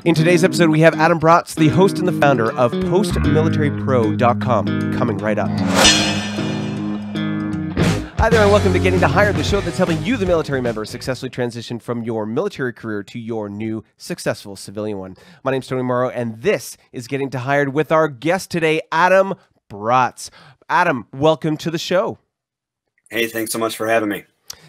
In today's episode, we have Adam Braatz, the host and the founder of postmilitarypro.com, coming right up. Hi there, and welcome to Getting to Hired, the show that's helping you, the military member, successfully transition from your military career to your new successful civilian one. My name's Tony Morrow, and this is Getting to Hired with our guest today, Adam Braatz. Adam, welcome to the show. Hey, thanks so much for having me.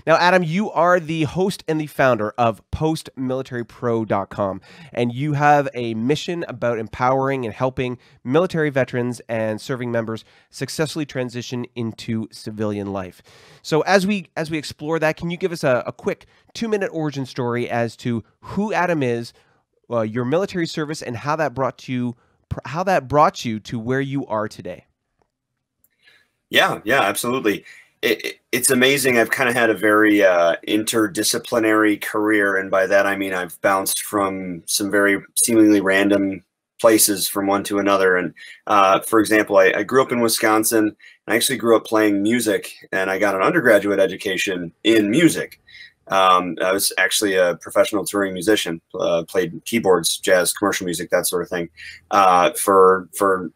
Now, Adam, you are the host and the founder of postmilitarypro.com, and you have a mission about empowering and helping military veterans and serving members successfully transition into civilian life. So as we explore that, can you give us a quick 2-minute origin story as to who Adam is, your military service, and how that brought you to where you are today? Yeah, absolutely. It's amazing. I've kind of had a very interdisciplinary career, and by that I mean I've bounced from some very seemingly random places from one to another. And for example, I grew up in Wisconsin. I actually grew up playing music, and I got an undergraduate education in music. I was actually a professional touring musician, played keyboards, jazz, commercial music, that sort of thing, for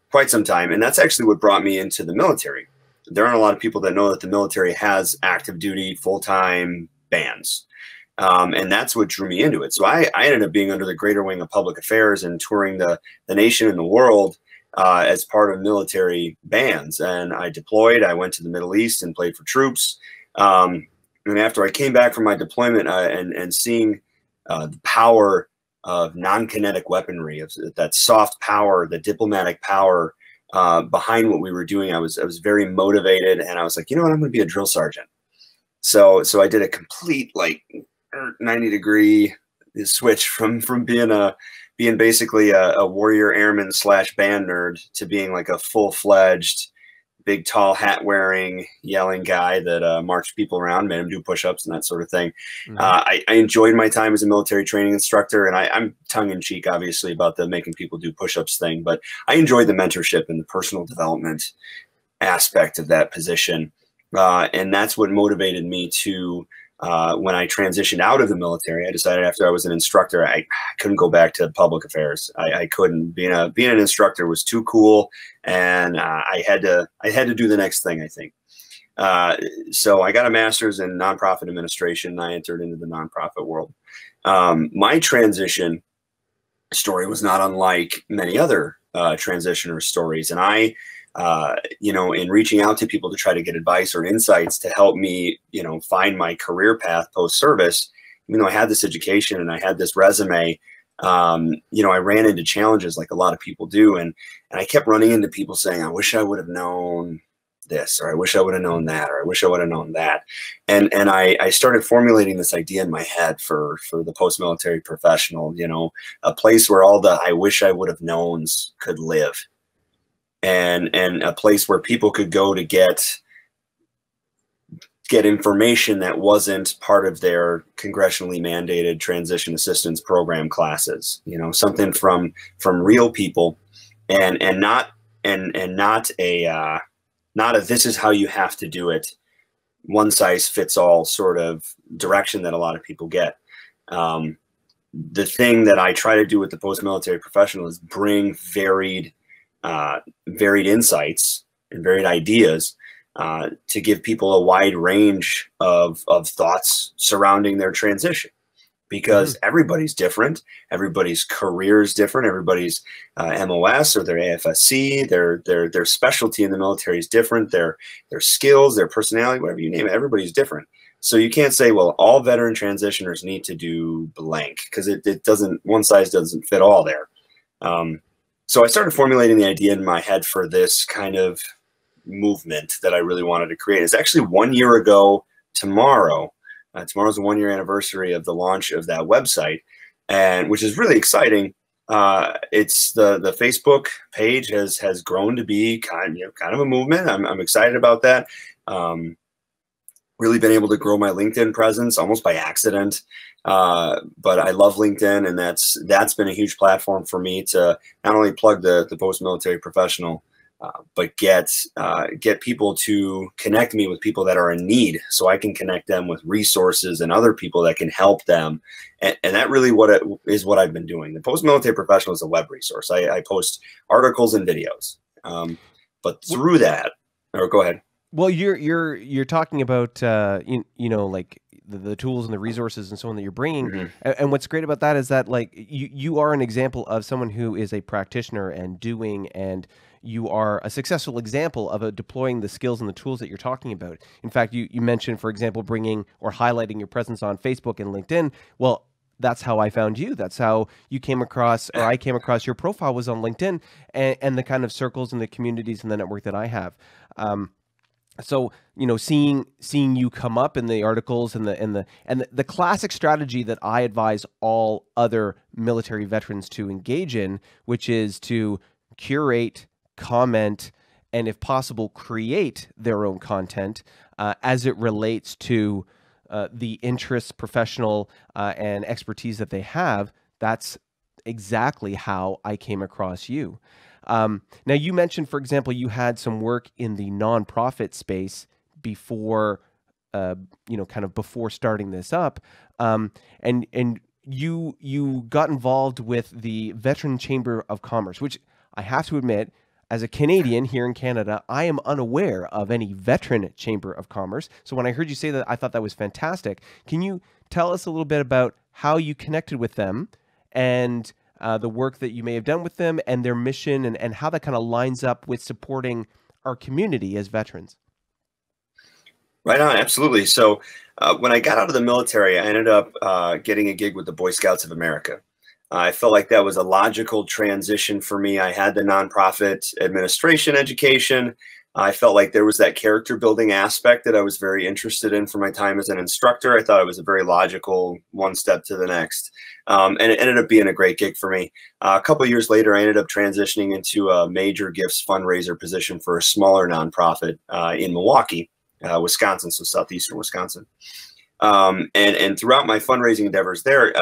quite some time. And that's actually what brought me into the military. There aren't a lot of people that know that the military has active duty, full-time bands. And that's what drew me into it. So I ended up being under the greater wing of public affairs and touring the nation and the world as part of military bands. And I deployed. I went to the Middle East and played for troops. And after I came back from my deployment and seeing the power of non-kinetic weaponry, of that soft power, the diplomatic power behind what we were doing, I was very motivated, and I was like, you know what, I'm going to be a drill sergeant. So I did a complete 90-degree switch from being basically a warrior airman / band nerd to being like a full-fledged, big, tall, hat-wearing, yelling guy that marched people around, made them do push-ups and that sort of thing. Mm-hmm. I enjoyed my time as a military training instructor, and I'm tongue-in-cheek, obviously, about the making people do push-ups thing, but I enjoyed the mentorship and the personal development aspect of that position, and that's what motivated me to, when I transitioned out of the military, I decided after I was an instructor, I couldn't go back to public affairs. I couldn't. Being an instructor was too cool, and I had to do the next thing, I think. So I got a master's in nonprofit administration, and I entered into the nonprofit world. My transition story was not unlike many other transitioner stories, and in reaching out to people to try to get advice or insights to help me, find my career path post-service, even though I had this education and I had this resume, I ran into challenges like a lot of people do. And I kept running into people saying, I wish I would have known this, or I wish I would have known that, or I wish I would have known that. And I started formulating this idea in my head for the post-military professional, a place where all the I wish I would have knowns could live. And a place where people could go to get information that wasn't part of their congressionally mandated transition assistance program classes, something from real people, and not a this is how you have to do it, one size fits all sort of direction that a lot of people get. The thing that I try to do with the post-military professional is bring varied insights and varied ideas to give people a wide range of thoughts surrounding their transition, because everybody's different, everybody's career is different, everybody's MOS or their AFSC, their specialty in the military is different, their skills, their personality, whatever you name it, everybody's different. So you can't say, well, all veteran transitioners need to do blank, because it doesn't, one size doesn't fit all there. So I started formulating the idea in my head for this kind of movement that I really wanted to create. It's actually 1 year ago tomorrow. Tomorrow's the 1-year anniversary of the launch of that website, and which is really exciting. It's the Facebook page has grown to be kind of a movement. I'm excited about that. Really been able to grow my LinkedIn presence almost by accident. But I love LinkedIn, and that's been a huge platform for me to not only plug the post-military professional but get people to connect me with people that are in need, so I can connect them with resources and other people that can help them. And that really what I've been doing. The Post-Military Professional is a web resource. I post articles and videos, but through that, or go ahead. Well, you're talking about like the tools and the resources and so on that you're bringing. Mm-hmm. And what's great about that is that like you are an example of someone who is a practitioner and doing, and you are a successful example of deploying the skills and the tools that you're talking about. In fact, you mentioned, for example, bringing or highlighting your presence on Facebook and LinkedIn. Well, that's how I found you. That's how you came across, or I came across your profile was on LinkedIn, and the kind of circles and the communities and the network that I have. So, seeing you come up in the articles and the classic strategy that I advise all other military veterans to engage in, which is to curate, comment, and if possible, create their own content as it relates to the interests, professional, and expertise that they have. That's exactly how I came across you. Now, you mentioned, for example, you had some work in the nonprofit space before, kind of before starting this up, and you got involved with the Veteran Chamber of Commerce, which I have to admit, as a Canadian here in Canada, I am unaware of any Veteran Chamber of Commerce. So when I heard you say that, I thought that was fantastic. Can you tell us a little bit about how you connected with them and the work that you may have done with them and their mission, and how that kind of lines up with supporting our community as veterans? Right on, absolutely. So when I got out of the military, I ended up getting a gig with the Boy Scouts of America. I felt like that was a logical transition for me. I had the nonprofit administration education. I felt like there was that character building aspect that I was very interested in for my time as an instructor. I thought it was a very logical one step to the next. And it ended up being a great gig for me. A couple of years later, I ended up transitioning into a major gifts fundraiser position for a smaller nonprofit in Milwaukee, Wisconsin, so southeastern Wisconsin. And throughout my fundraising endeavors there,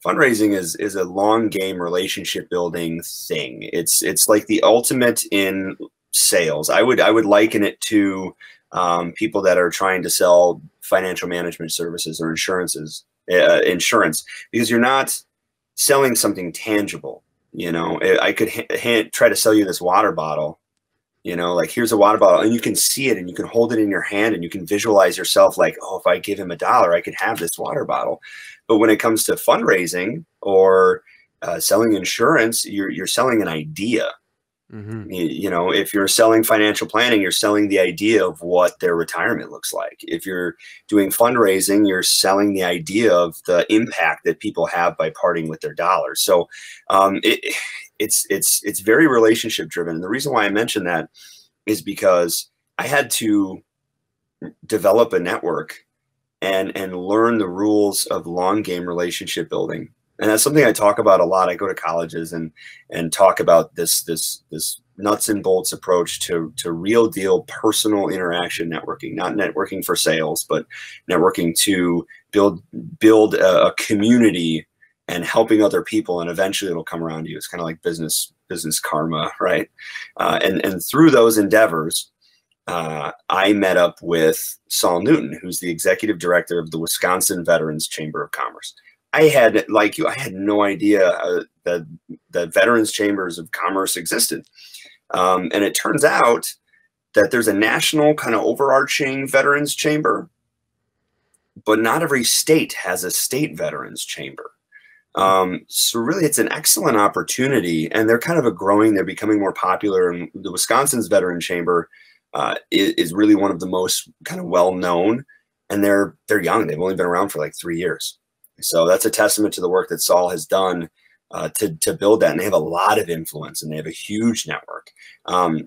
fundraising is a long game relationship building thing. It's like the ultimate in sales. I would liken it to people that are trying to sell financial management services or insurance, because you're not selling something tangible. I could try to sell you this water bottle. Like, here's a water bottle, and you can see it and you can hold it in your hand and you can visualize yourself like, oh, if I give him $1, I could have this water bottle. But when it comes to fundraising or selling insurance, you're selling an idea. Mm-hmm. If you're selling financial planning, you're selling the idea of what their retirement looks like. If you're doing fundraising, you're selling the idea of the impact that people have by parting with their dollars. So it's very relationship driven. And the reason why I mention that is because I had to develop a network and learn the rules of long game relationship building. And that's something I talk about a lot. I go to colleges and talk about this nuts and bolts approach to real deal personal interaction networking, not networking for sales, but networking to build a community and helping other people, and eventually it'll come around to you. It's kind of like business karma, right? And through those endeavors, I met up with Saul Newton, who's the executive director of the Wisconsin Veterans Chamber of Commerce. I had, like you, I had no idea that Veterans Chambers of Commerce existed. And it turns out that there's a national kind of overarching Veterans Chamber, but not every state has a state Veterans Chamber. So really, it's an excellent opportunity, and they're kind of they're becoming more popular. And the Wisconsin's Veteran Chamber is really one of the most kind of well-known, and they're young. They've only been around for like 3 years. So that's a testament to the work that Saul has done to build that. And they have a lot of influence, and they have a huge network.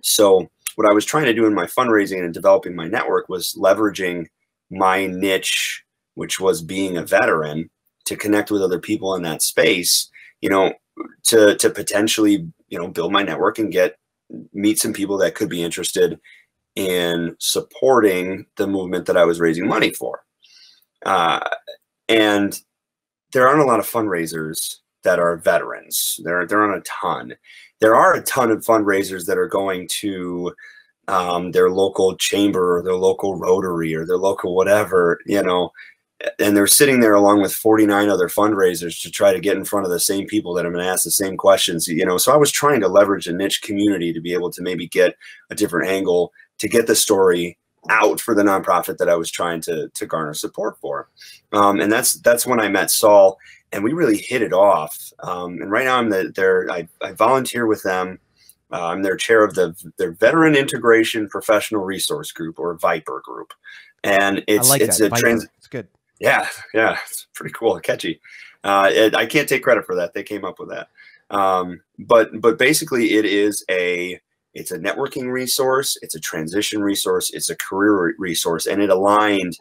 So what I was trying to do in my fundraising and developing my network was leveraging my niche, which was being a veteran, to connect with other people in that space, to potentially, build my network and meet some people that could be interested in supporting the movement that I was raising money for. And there aren't a lot of fundraisers that are veterans. They're on a ton. There are a ton of fundraisers that are going to their local chamber or their local Rotary or their local whatever, you know, and they're sitting there along with 49 other fundraisers to try to get in front of the same people that have been asked the same questions, you know. So I was trying to leverage a niche community to be able to maybe get a different angle to get the story out for the nonprofit that I was trying to garner support for. And that's when I met Saul, and we really hit it off. And right now I volunteer with them. I'm their chair of their Veteran Integration Professional Resource Group, or VIPER group. And it's good. Yeah, it's pretty cool, catchy. I can't take credit for that. They came up with that. But basically it's a networking resource, it's a transition resource, it's a career resource, and it aligned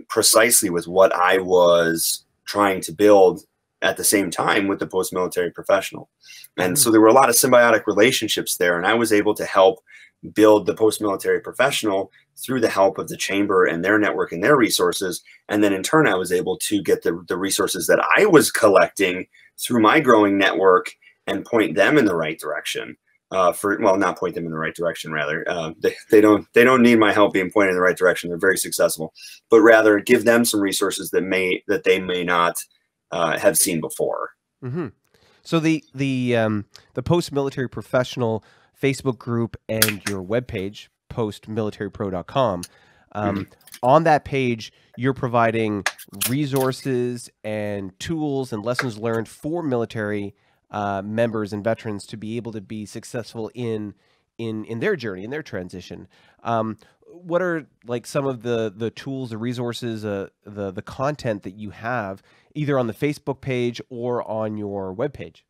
precisely with what I was trying to build at the same time with the post-military professional. And so there were a lot of symbiotic relationships there, and I was able to help build the post-military professional through the help of the chamber and their network and their resources. And then in turn, I was able to get the resources that I was collecting through my growing network and point them in the right direction. Not point them in the right direction, rather. They don't need my help being pointed in the right direction. They're very successful, but rather give them some resources that they may not have seen before. Mm-hmm. So the post-military professional Facebook group and your webpage, postmilitarypro.com, on that page, you're providing resources and tools and lessons learned for military members and veterans to be able to be successful in their journey, in their transition. What are like some of the tools, the resources, the content that you have either on the Facebook page or on your webpage?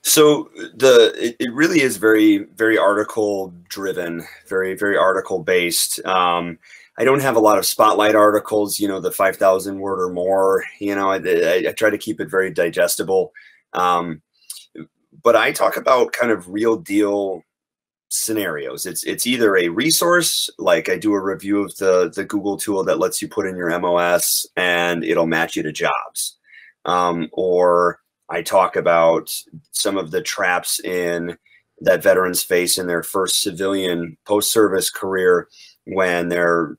So it really is very, very article driven, very, very article based. I don't have a lot of spotlight articles, you know, the 5,000 word or more, you know, I try to keep it very digestible. But I talk about kind of real deal scenarios. It's either a resource, like I do a review of the Google tool that lets you put in your MOS and it'll match you to jobs. Or I talk about some of the traps that veterans face in their first civilian post-service career when their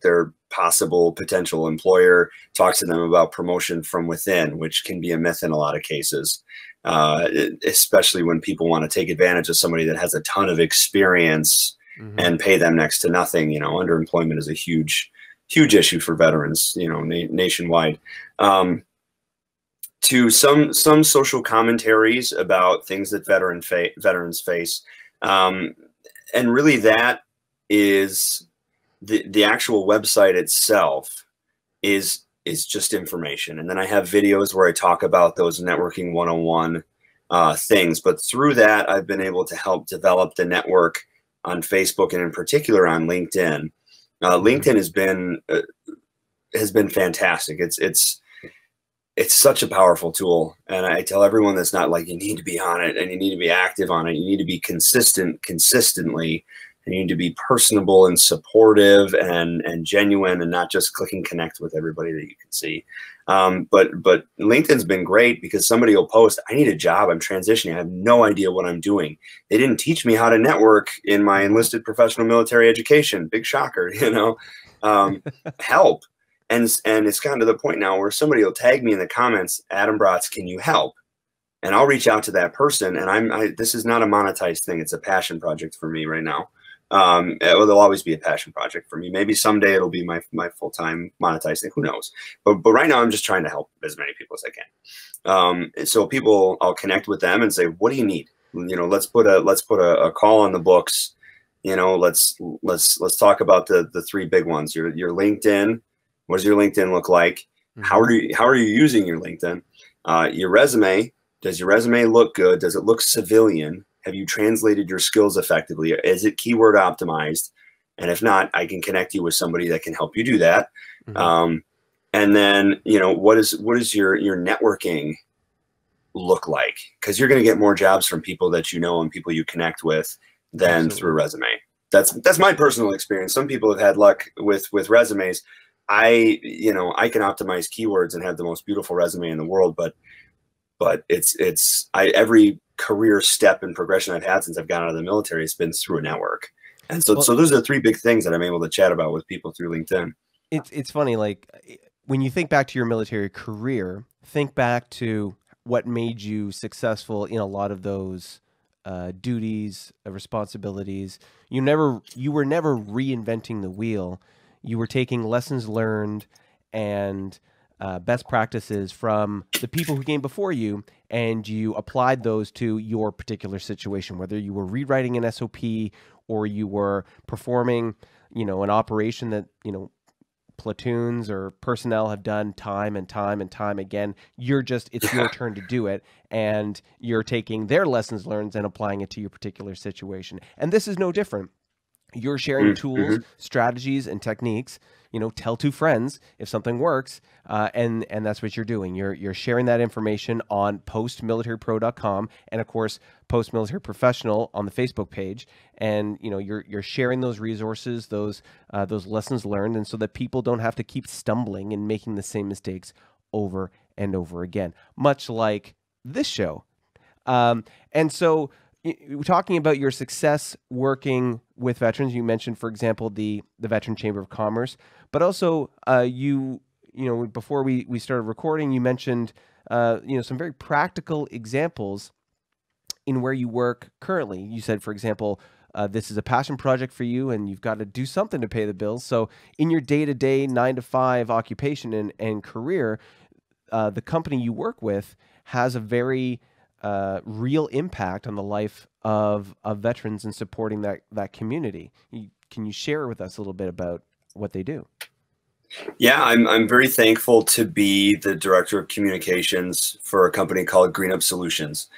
potential employer talks to them about promotion from within, which can be a myth in a lot of cases, especially when people want to take advantage of somebody that has a ton of experience and pay them next to nothing. You know, underemployment is a huge issue for veterans, you know, nationwide. To some social commentaries about things that veterans face. And really that is the actual website itself is just information. And then I have videos where I talk about those networking 101 things. But through that, I've been able to help develop the network on Facebook and in particular on LinkedIn. LinkedIn has been fantastic. It's such a powerful tool. And I tell everyone that's not like, you need to be on it and you need to be active on it. You need to be consistently, and you need to be personable and supportive and genuine and not just click and connect with everybody that you can see. But LinkedIn's been great because somebody will post, I need a job, I'm transitioning, I have no idea what I'm doing. They didn't teach me how to network in my enlisted professional military education. Big shocker, you know, help. And it's gotten to the point now where somebody will tag me in the comments, Adam Braatz, can you help? And I'll reach out to that person. And this is not a monetized thing. It's a passion project for me right now. There'll always be a passion project for me. Maybe someday it'll be my full-time monetized thing. Who knows? But right now I'm just trying to help as many people as I can. And so I'll connect with them and say, what do you need? You know, let's put a call on the books. You know, let's talk about the three big ones. Your LinkedIn. What does your LinkedIn look like? How are you using your LinkedIn? Your resume. Does your resume look good? Does it look civilian? Have you translated your skills effectively? Is it keyword optimized? And if not, I can connect you with somebody that can help you do that. And then, you know, what is your networking look like? Because you're going to get more jobs from people that you know and people you connect with than through a resume. That's my personal experience. Some people have had luck with resumes. I can optimize keywords and have the most beautiful resume in the world, but but every career step and progression I've had since I've gotten out of the military has been through a network. And so, so those are the three big things that I'm able to chat about with people through LinkedIn. It's funny, like when you think back to your military career, think back to what made you successful in a lot of those duties, responsibilities. You were never reinventing the wheel. You were taking lessons learned and best practices from the people who came before you, and you applied those to your particular situation, whether you were rewriting an SOP or you were performing, an operation that, platoons or personnel have done time and time and time again. It's your turn to do it, and you're taking their lessons learned and applying it to your particular situation. And this is no different. You're sharing tools, strategies, and techniques. Tell two friends if something works, and that's what you're doing. You're sharing that information on postmilitarypro.com, and of course, Post Military Professional on the Facebook page. And you're sharing those resources, those lessons learned, and so that people don't have to keep stumbling and making the same mistakes over and over again. Much like this show, and so. Talking about your success working with veterans, you mentioned, for example, the Veteran Chamber of Commerce, but also before we started recording, you mentioned some very practical examples in where you work currently. You said, for example, this is a passion project for you, and you've got to do something to pay the bills. So in your day-to-day 9-to-5 occupation and career, the company you work with has a very real impact on the life of veterans and supporting that community. Can you share with us a little bit about what they do? Yeah, I'm very thankful to be the director of communications for a company called Green Up Solutions,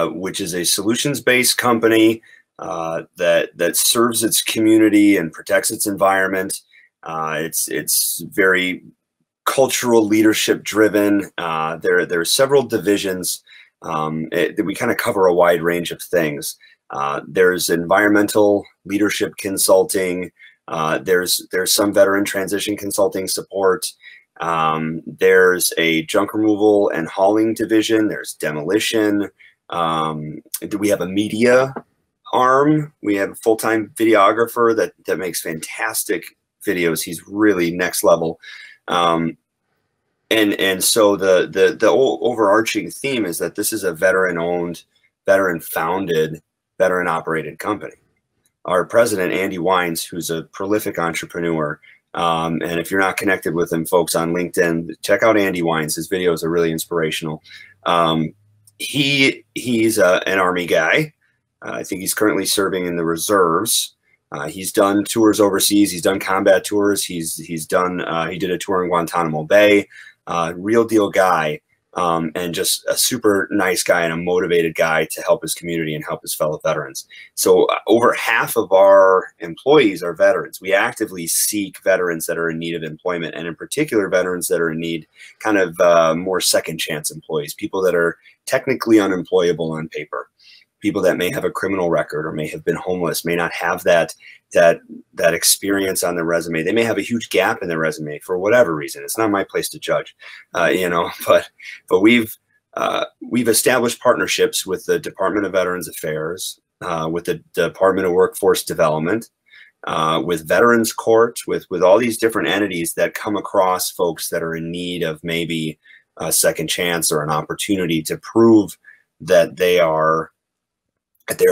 which is a solutions-based company that serves its community and protects its environment. It's very cultural leadership driven. There are several divisions. We kind of cover a wide range of things. There's environmental leadership consulting. There's some veteran transition consulting support. There's a junk removal and hauling division. There's demolition. We have a media arm. We have a full-time videographer that makes fantastic videos. He's really next level. And so the overarching theme is that this is a veteran-owned, veteran-founded, veteran-operated company. Our president, Andy Wines, who's a prolific entrepreneur, and if you're not connected with him, folks, on LinkedIn, check out Andy Wines. His videos are really inspirational. He's an Army guy. I think he's currently serving in the reserves. He's done tours overseas. He's done combat tours. He did a tour in Guantanamo Bay. Real deal guy, and just a super nice guy and a motivated guy to help his community and help his fellow veterans. So over half of our employees are veterans. We actively seek veterans that are in need of employment, and in particular, veterans that are in need kind of more second chance employees, people that are technically unemployable on paper, people that may have a criminal record or may have been homeless, may not have that experience on their resume. They may have a huge gap in their resume for whatever reason. It's not my place to judge, but we've established partnerships with the Department of Veterans Affairs, with the Department of Workforce Development, with Veterans Court, with all these different entities that come across folks that are in need of maybe a second chance or an opportunity to prove that they are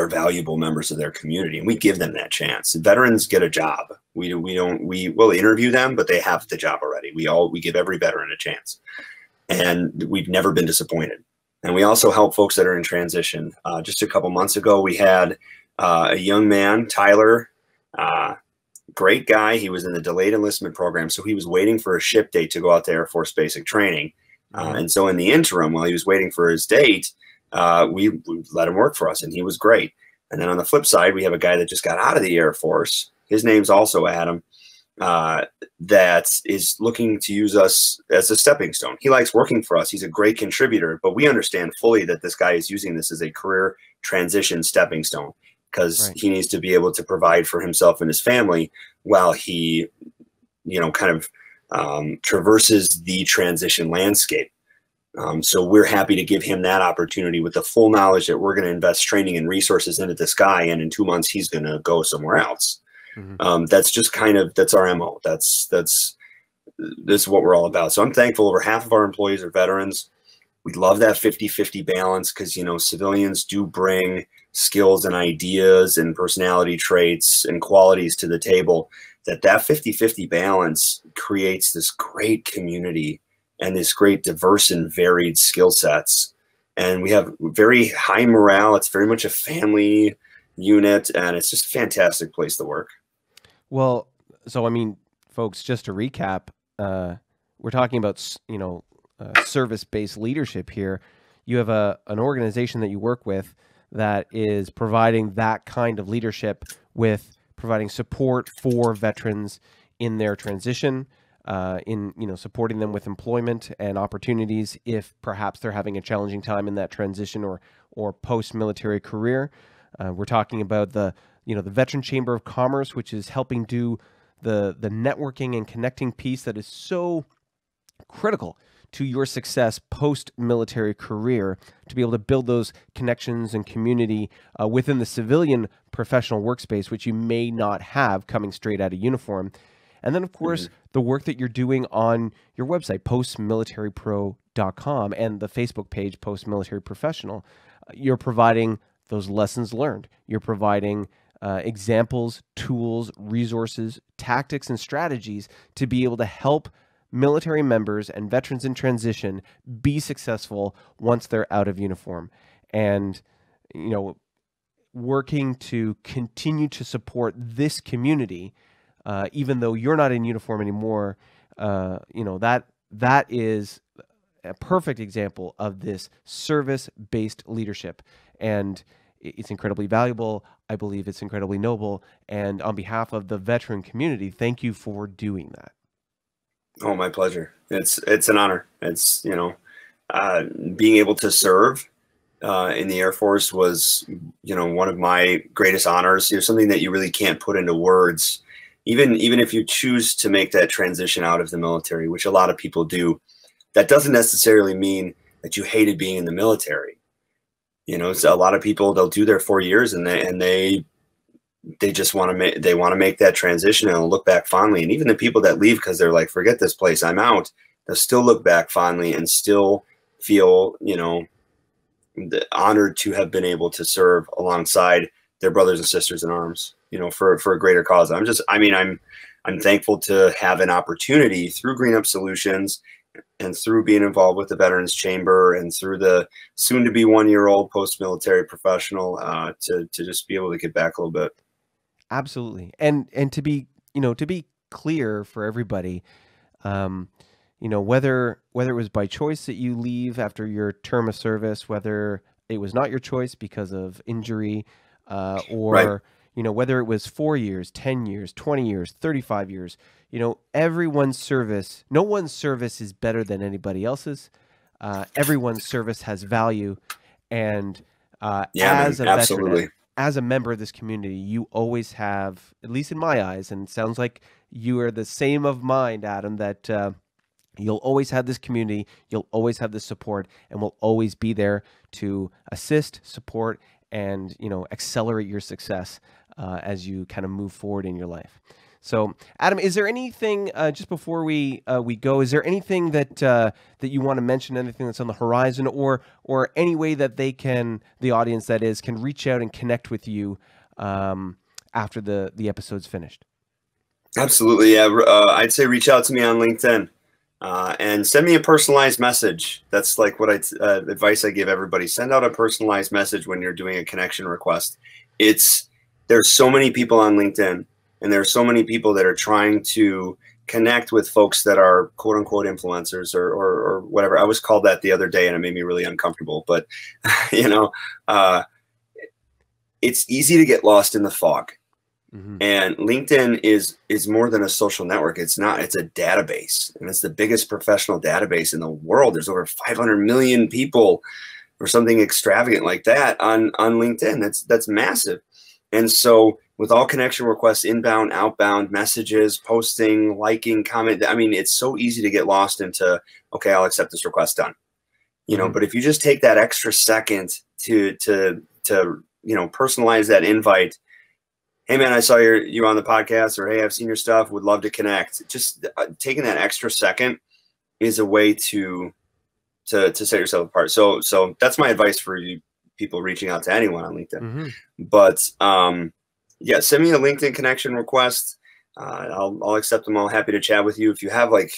valuable members of their community, and we give them that chance. Veterans get a job. We will interview them, but they have the job already. We give every veteran a chance, and we've never been disappointed. And we also help folks that are in transition. Just a couple months ago, we had a young man, Tyler, great guy. He was in the delayed enlistment program, so he was waiting for a ship date to go out to Air Force basic training. And so in the interim, while he was waiting for his date, we let him work for us, and he was great. And then on the flip side, we have a guy that just got out of the Air Force. His name's also Adam, that is looking to use us as a stepping stone. He likes working for us. He's a great contributor, but we understand fully that this guy is using this as a career transition stepping stone, because he needs to be able to provide for himself and his family while he, kind of traverses the transition landscape. So we're happy to give him that opportunity with the full knowledge that we're going to invest training and resources into this guy, and in 2 months he's going to go somewhere else. That's just that's our MO. That's what we're all about. So I'm thankful over half of our employees are veterans. We love that 50-50 balance because, civilians do bring skills and ideas and personality traits and qualities to the table. That 50-50 balance creates this great community and this great diverse and varied skill sets. And we have very high morale. It's very much a family unit, and it's just a fantastic place to work. Well, so I mean, folks, just to recap, we're talking about, service-based leadership here. You have an organization that you work with that is providing that kind of leadership, with providing support for veterans in their transition, supporting them with employment and opportunities if perhaps they're having a challenging time in that transition or post-military career. We're talking about the Veteran Chamber of Commerce, which is helping do the networking and connecting piece that is so critical to your success post-military career, to be able to build those connections and community within the civilian professional workspace, which you may not have coming straight out of uniform. And then, of course, the work that you're doing on your website, postmilitarypro.com, and the Facebook page, Post Military Professional. You're providing those lessons learned. You're providing examples, tools, resources, tactics, and strategies to be able to help military members and veterans in transition be successful once they're out of uniform. And, working to continue to support this community, even though you're not in uniform anymore, that is a perfect example of this service-based leadership. And it's incredibly valuable. I believe it's incredibly noble. And on behalf of the veteran community, thank you for doing that. Oh, my pleasure. It's an honor. It's, being able to serve in the Air Force was, one of my greatest honors. Something that you really can't put into words. Even if you choose to make that transition out of the military, which a lot of people do, that doesn't necessarily mean that you hated being in the military. So a lot of people, they'll do their 4 years and they just want to make that transition and look back fondly. And even the people that leave because they're like, forget this place, I'm out, they'll still look back fondly and still feel, honored to have been able to serve alongside their brothers and sisters in arms, for a greater cause. I'm thankful to have an opportunity through Green Up Solutions and through being involved with the Veterans Chamber and through the soon to be 1-year-old post-military professional to just be able to get back a little bit. Absolutely. And to be clear for everybody, whether it was by choice that you leave after your term of service, whether it was not your choice because of injury, or, right, whether it was 4 years, 10 years, 20 years, 35 years, everyone's service, no one's service is better than anybody else's. Everyone's service has value. And as a veteran, as a member of this community, you always have, at least in my eyes, and it sounds like you are the same of mind, Adam, that you'll always have this community, you'll always have this support, and we'll always be there to assist, support, and accelerate your success as you kind of move forward in your life. So, Adam, is there anything just before we go? Is there anything that that you want to mention? Anything that's on the horizon, or any way that the audience that is, can reach out and connect with you after the episode's finished? Absolutely, yeah. I'd say reach out to me on LinkedIn and send me a personalized message. That's like what advice I give everybody. Send out a personalized message when you're doing a connection request. There's so many people on LinkedIn. And there are so many people that are trying to connect with folks that are quote unquote influencers or whatever. I was called that the other day and it made me really uncomfortable. But, it's easy to get lost in the fog. Mm-hmm. And LinkedIn is more than a social network. It's not. It's a database. And it's the biggest professional database in the world. There's over 500 million people or something extravagant like that on LinkedIn. That's massive. And so with all connection requests, inbound, outbound, messages, posting, liking, comment, it's so easy to get lost into, okay, I'll accept this request, done. you know, but if you just take that extra second to you know, personalize that invite. Hey man, I saw you on the podcast, or hey, I've seen your stuff, would love to connect. Just taking that extra second is a way to set yourself apart. So that's my advice for you people reaching out to anyone on LinkedIn. But yeah, send me a LinkedIn connection request. I'll accept them. I'm happy to chat with you. If you have like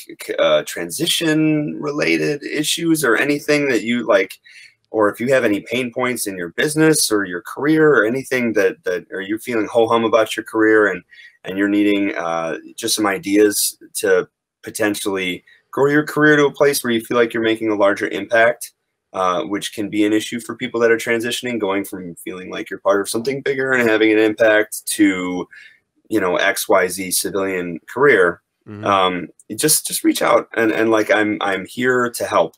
transition related issues or anything that you like, or if you have any pain points in your business or your career or anything that or you're feeling ho-hum about your career and you're needing just some ideas to potentially grow your career to a place where you feel like you're making a larger impact, which can be an issue for people that are transitioning, going from feeling like you're part of something bigger and having an impact to, you know, XYZ civilian career. Just reach out and like I'm here to help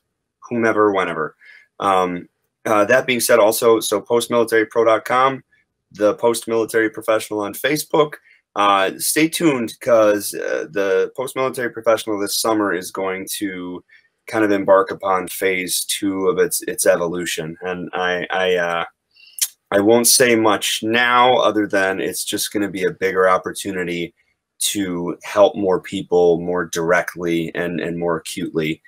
whomever, whenever. That being said, also, so postmilitarypro.com, the Post-Military Professional on Facebook. Stay tuned, because the Post-Military Professional this summer is going to kind of embark upon phase 2 of its evolution. And I won't say much now, other than it's just going to be a bigger opportunity to help more people more directly and more acutely.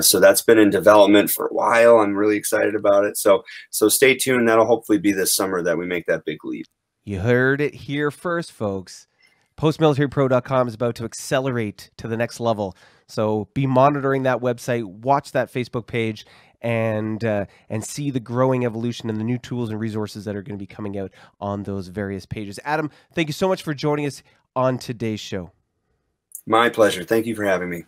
So that's been in development for a while. I'm really excited about it. So stay tuned. That'll hopefully be this summer that we make that big leap. You heard it here first, folks. Postmilitarypro.com is about to accelerate to the next level. So be monitoring that website, watch that Facebook page, and see the growing evolution and the new tools and resources that are going to be coming out on those various pages. Adam, thank you so much for joining us on today's show. My pleasure. Thank you for having me.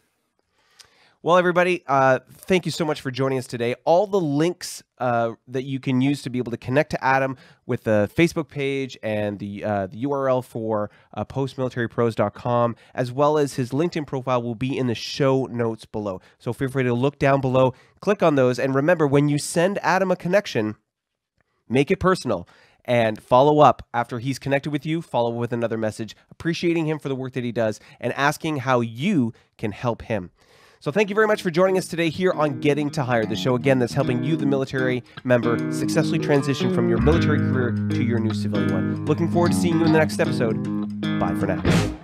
Well, everybody, thank you so much for joining us today. All the links that you can use to be able to connect to Adam with the Facebook page and the URL for postmilitarypros.com, as well as his LinkedIn profile, will be in the show notes below. So feel free to look down below, click on those, and remember, when you send Adam a connection, make it personal. And follow up after he's connected with you, follow with another message, appreciating him for the work that he does and asking how you can help him. So thank you very much for joining us today here on Getting to Hire, the show, again, that's helping you, the military member, successfully transition from your military career to your new civilian one. Looking forward to seeing you in the next episode. Bye for now.